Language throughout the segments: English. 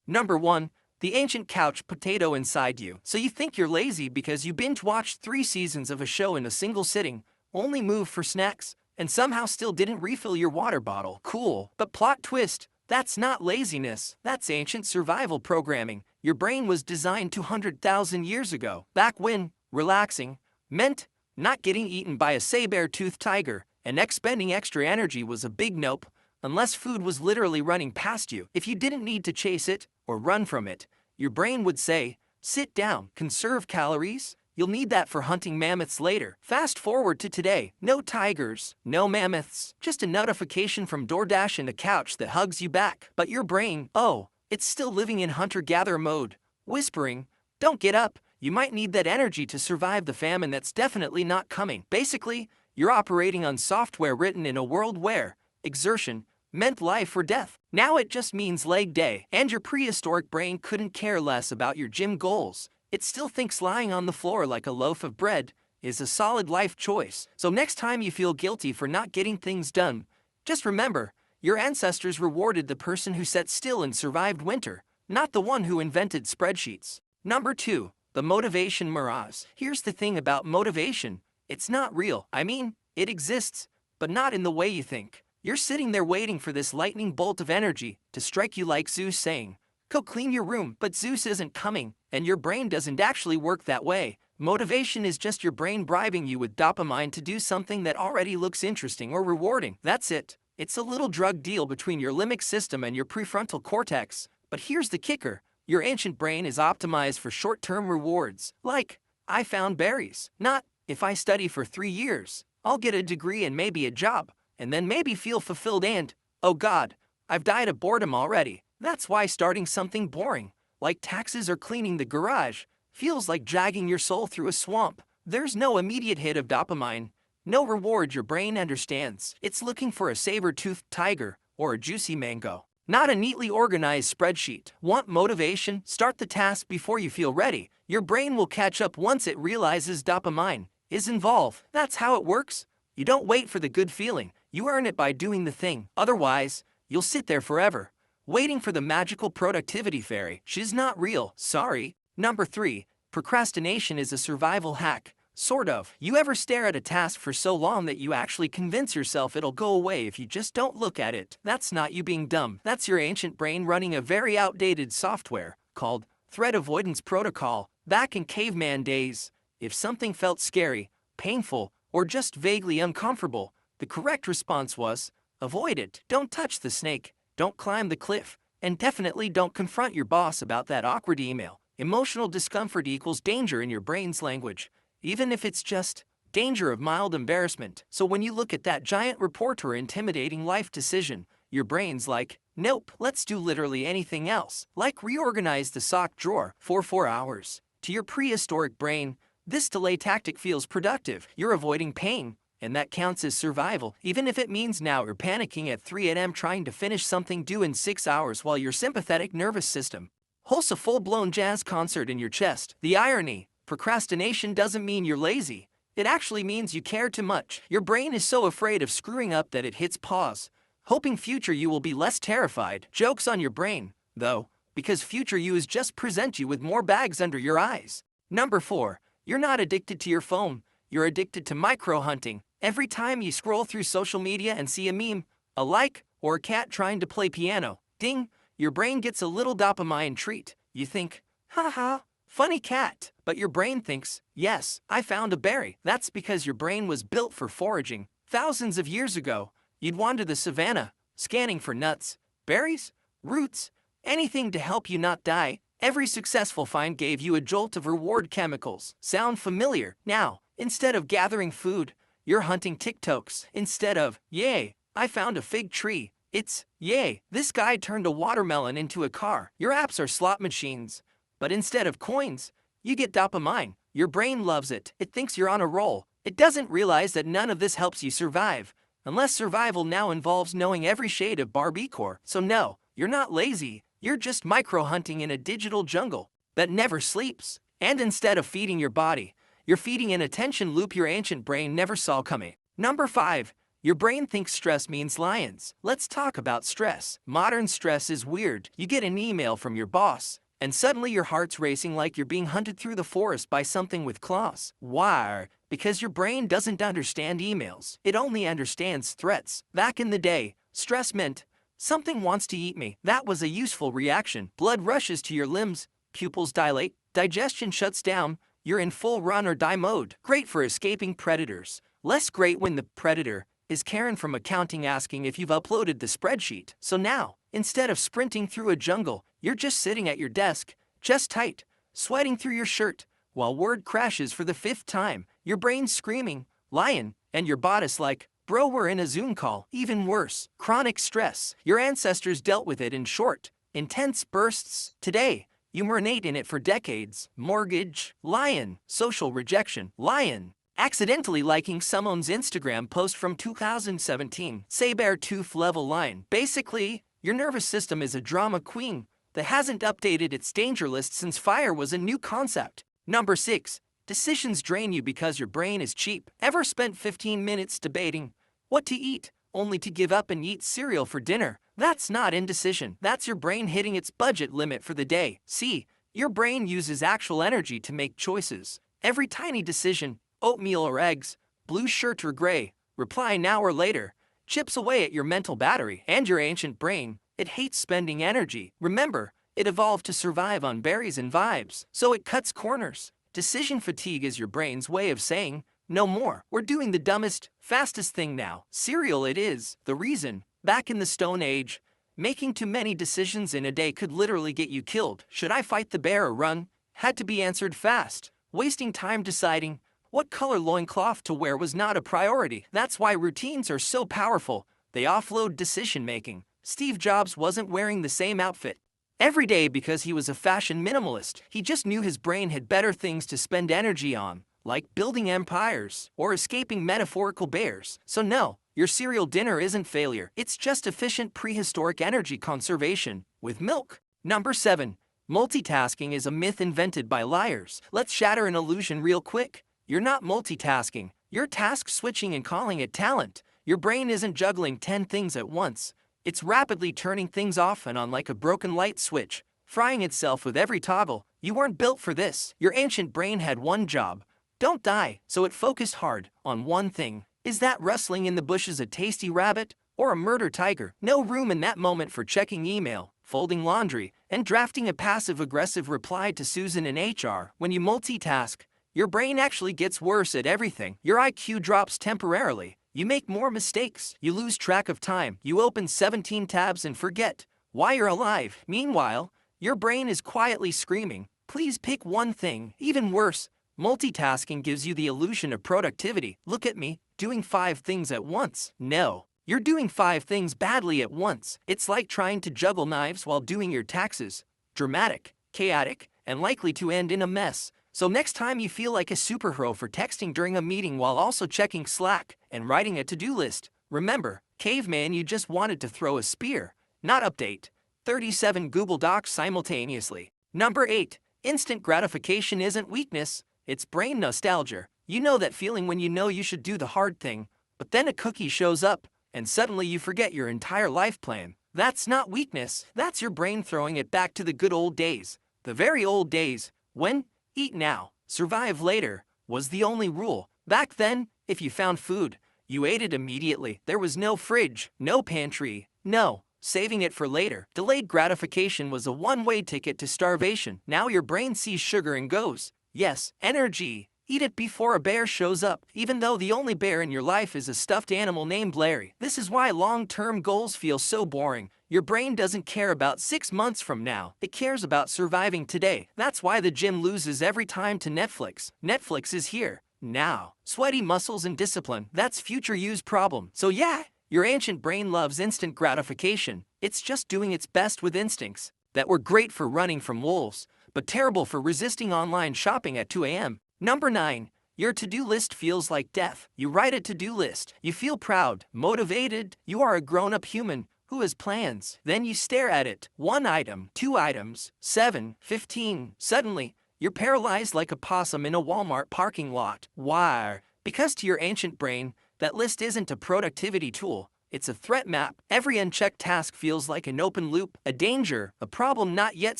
Number 1. The ancient couch potato inside you. So you think you're lazy because you binge-watched 3 seasons of a show in a single sitting, only moved for snacks, and somehow still didn't refill your water bottle. Cool. But plot twist, that's not laziness, that's ancient survival programming. Your brain was designed 200,000 years ago, back when relaxing meant not getting eaten by a saber-toothed tiger, and expending extra energy was a big nope, unless food was literally running past you. If you didn't need to chase it or run from it, your brain would say, sit down, conserve calories. You'll need that for hunting mammoths later. Fast forward to today, no tigers, no mammoths, just a notification from DoorDash and a couch that hugs you back. But your brain, oh, it's still living in hunter-gatherer mode, whispering, don't get up, you might need that energy to survive the famine that's definitely not coming. Basically, you're operating on software written in a world where exertion meant life or death. Now it just means leg day, and your prehistoric brain couldn't care less about your gym goals. It still thinks lying on the floor like a loaf of bread is a solid life choice. So next time you feel guilty for not getting things done, just remember, your ancestors rewarded the person who sat still and survived winter, not the one who invented spreadsheets. Number 2. The motivation mirage. Here's the thing about motivation. It's not real. I mean, it exists, but not in the way you think. You're sitting there waiting for this lightning bolt of energy to strike you like Zeus saying, go clean your room, but Zeus isn't coming, and your brain doesn't actually work that way. Motivation is just your brain bribing you with dopamine to do something that already looks interesting or rewarding. That's it. It's a little drug deal between your limbic system and your prefrontal cortex. But here's the kicker. Your ancient brain is optimized for short-term rewards, like, I found berries. Not, if I study for 3 years, I'll get a degree and maybe a job, and then maybe feel fulfilled and, oh God, I've died of boredom already. That's why starting something boring, like taxes or cleaning the garage, feels like dragging your soul through a swamp. There's no immediate hit of dopamine, no reward your brain understands. It's looking for a saber-toothed tiger or a juicy mango, not a neatly organized spreadsheet. Want motivation? Start the task before you feel ready. Your brain will catch up once it realizes dopamine is involved. That's how it works. You don't wait for the good feeling. You earn it by doing the thing. Otherwise, you'll sit there forever, waiting for the magical productivity fairy. She's not real, sorry. Number 3. Procrastination is a survival hack. Sort of. You ever stare at a task for so long that you actually convince yourself it'll go away if you just don't look at it? That's not you being dumb. That's your ancient brain running a very outdated software called threat avoidance protocol. Back in caveman days, if something felt scary, painful, or just vaguely uncomfortable, the correct response was, avoid it. Don't touch the snake, don't climb the cliff, and definitely don't confront your boss about that awkward email. Emotional discomfort equals danger in your brain's language, even if it's just danger of mild embarrassment. So when you look at that giant report or intimidating life decision, your brain's like, nope, let's do literally anything else, like reorganize the sock drawer for 4 hours. To your prehistoric brain, this delay tactic feels productive. You're avoiding pain, and that counts as survival, even if it means now you're panicking at 3 a.m. trying to finish something due in 6 hours while your sympathetic nervous system holds a full-blown jazz concert in your chest. The irony, procrastination doesn't mean you're lazy. It actually means you care too much. Your brain is so afraid of screwing up that it hits pause, hoping future you will be less terrified. Joke's on your brain, though, because future you is just present you with more bags under your eyes. Number 4. You're not addicted to your phone. You're addicted to micro-hunting. Every time you scroll through social media and see a meme, a like, or a cat trying to play piano, ding, your brain gets a little dopamine treat. You think, haha, funny cat. But your brain thinks, yes, I found a berry. That's because your brain was built for foraging. Thousands of years ago, you'd wander the savannah, scanning for nuts, berries, roots, anything to help you not die. Every successful find gave you a jolt of reward chemicals. Sound familiar? Now, instead of gathering food, you're hunting TikToks. Instead of, yay, I found a fig tree, it's, yay, this guy turned a watermelon into a car. Your apps are slot machines. But instead of coins, you get dopamine. Your brain loves it. It thinks you're on a roll. It doesn't realize that none of this helps you survive, unless survival now involves knowing every shade of Barbiecore. So no, you're not lazy. You're just micro-hunting in a digital jungle that never sleeps. And instead of feeding your body, you're feeding an attention loop your ancient brain never saw coming. Number 5. Your brain thinks stress means lions. Let's talk about stress. Modern stress is weird. You get an email from your boss, and suddenly your heart's racing like you're being hunted through the forest by something with claws. Why? Because your brain doesn't understand emails. It only understands threats. Back in the day, stress meant, something wants to eat me. That was a useful reaction. Blood rushes to your limbs, pupils dilate, digestion shuts down, you're in full run or die mode. Great for escaping predators. Less great when the predator is Karen from accounting asking if you've uploaded the spreadsheet. So now, instead of sprinting through a jungle, you're just sitting at your desk, chest tight, sweating through your shirt, while Word crashes for the 5th time, your brain's screaming, lion, and your body's like, bro, we're in a Zoom call. Even worse, chronic stress. Your ancestors dealt with it in short, intense bursts. Today, you marinate in it for decades. Mortgage, lion. Social rejection, lion. Accidentally liking someone's Instagram post from 2017. Saber-tooth level line. Basically, your nervous system is a drama queen that hasn't updated its danger list since fire was a new concept. Number 6. Decisions drain you because your brain is cheap. Ever spent 15 minutes debating what to eat, only to give up and eat cereal for dinner? That's not indecision. That's your brain hitting its budget limit for the day. See, your brain uses actual energy to make choices. Every tiny decision, oatmeal or eggs, blue shirt or gray, reply now or later, chips away at your mental battery. And your ancient brain, it hates spending energy. Remember, it evolved to survive on berries and vibes, so it cuts corners. Decision fatigue is your brain's way of saying, no more. We're doing the dumbest, fastest thing now. Cereal it is. The reason, back in the Stone Age, making too many decisions in a day could literally get you killed. Should I fight the bear or run? Had to be answered fast. Wasting time deciding what color loincloth to wear was not a priority. That's why routines are so powerful. They offload decision-making. Steve Jobs wasn't wearing the same outfit every day because he was a fashion minimalist. He just knew his brain had better things to spend energy on, like building empires or escaping metaphorical bears. So no, your cereal dinner isn't failure. It's just efficient prehistoric energy conservation with milk. Number 7. Multitasking is a myth invented by liars. Let's shatter an illusion real quick. You're not multitasking. You're task switching and calling it talent. Your brain isn't juggling 10 things at once. It's rapidly turning things off and on like a broken light switch, frying itself with every toggle. You weren't built for this. Your ancient brain had one job. Don't die, so it focused hard on one thing. Is that rustling in the bushes a tasty rabbit or a murder tiger? No room in that moment for checking email, folding laundry, and drafting a passive-aggressive reply to Susan in HR. When you multitask, your brain actually gets worse at everything. Your IQ drops temporarily. You make more mistakes. You lose track of time. You open 17 tabs and forget why you're alive. Meanwhile, your brain is quietly screaming, please pick one thing. Even worse, multitasking gives you the illusion of productivity. Look at me, doing 5 things at once. No, you're doing 5 things badly at once. It's like trying to juggle knives while doing your taxes. Dramatic, chaotic, and likely to end in a mess. So next time you feel like a superhero for texting during a meeting while also checking Slack and writing a to-do list, remember, caveman, you just wanted to throw a spear, not update 37 Google Docs simultaneously. Number 8. Instant gratification isn't weakness, it's brain nostalgia. You know that feeling when you know you should do the hard thing, but then a cookie shows up, and suddenly you forget your entire life plan. That's not weakness, that's your brain throwing it back to the good old days. The very old days, when eat now, survive later, was the only rule. Back then, if you found food, you ate it immediately. There was no fridge, no pantry, no saving it for later. Delayed gratification was a one-way ticket to starvation. Now your brain sees sugar and goes, yes, energy. Eat it before a bear shows up, even though the only bear in your life is a stuffed animal named Larry. This is why long-term goals feel so boring. Your brain doesn't care about 6 months from now. It cares about surviving today. That's why the gym loses every time to Netflix. Netflix is here, now. Sweaty muscles and discipline, that's future you's problem. So yeah, your ancient brain loves instant gratification. It's just doing its best with instincts that were great for running from wolves, but terrible for resisting online shopping at 2 a.m. Number 9. Your to-do list feels like death. You write a to-do list. You feel proud, motivated. You are a grown-up human who has plans. Then you stare at it. 1 item, 2 items, 7, 15. Suddenly, you're paralyzed like a possum in a Walmart parking lot. Why? Because to your ancient brain, That list isn't a productivity tool, it's a threat map. Every unchecked task feels like an open loop, a danger, a problem not yet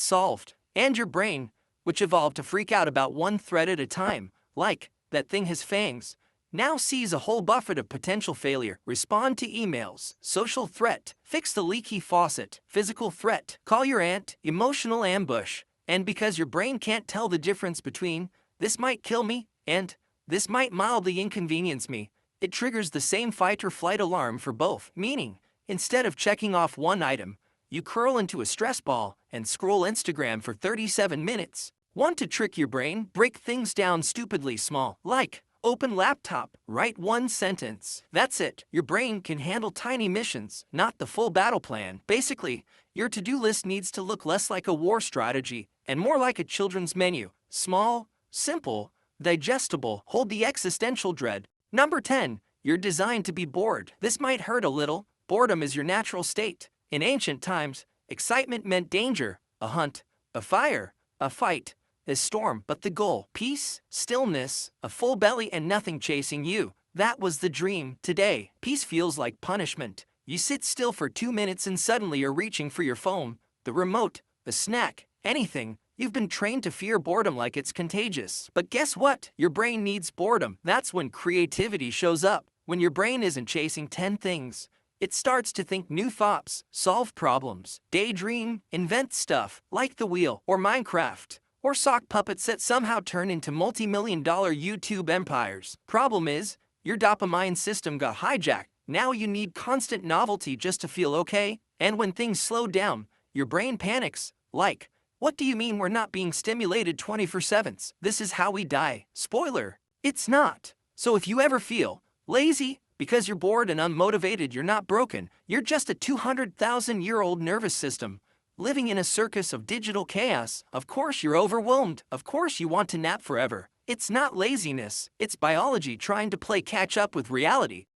solved. And your brain, which evolved to freak out about one threat at a time, like, that thing has fangs, now sees a whole buffet of potential failure. Respond to emails, social threat, fix the leaky faucet, physical threat, call your aunt, emotional ambush. And because your brain can't tell the difference between, this might kill me, and, this might mildly inconvenience me, it triggers the same fight or flight alarm for both. Meaning, instead of checking off one item, you curl into a stress ball and scroll Instagram for 37 minutes. Want to trick your brain? Break things down stupidly small. Like, open laptop, write one sentence. That's it. Your brain can handle tiny missions, not the full battle plan. Basically, your to-do list needs to look less like a war strategy and more like a children's menu. Small, simple, digestible. Hold the existential dread. Number 10. You're designed to be bored. This might hurt a little. Boredom is your natural state. In ancient times, excitement meant danger, a hunt, a fire, a fight, a storm. But the goal, peace, stillness, a full belly and nothing chasing you. That was the dream. Today, peace feels like punishment. You sit still for 2 minutes and suddenly you're reaching for your phone, the remote, a snack, anything. You've been trained to fear boredom like it's contagious. But guess what? Your brain needs boredom. That's when creativity shows up. When your brain isn't chasing 10 things, it starts to think new thoughts, solve problems, daydream, invent stuff, like the wheel, or Minecraft, or sock puppets that somehow turn into multi-million-dollar YouTube empires. Problem is, your dopamine system got hijacked. Now you need constant novelty just to feel okay. And when things slow down, your brain panics, like, what do you mean we're not being stimulated 24/7? This is how we die. Spoiler, it's not. So if you ever feel lazy because you're bored and unmotivated, you're not broken. You're just a 200,000-year-old nervous system living in a circus of digital chaos. Of course you're overwhelmed. Of course you want to nap forever. It's not laziness. It's biology trying to play catch up with reality.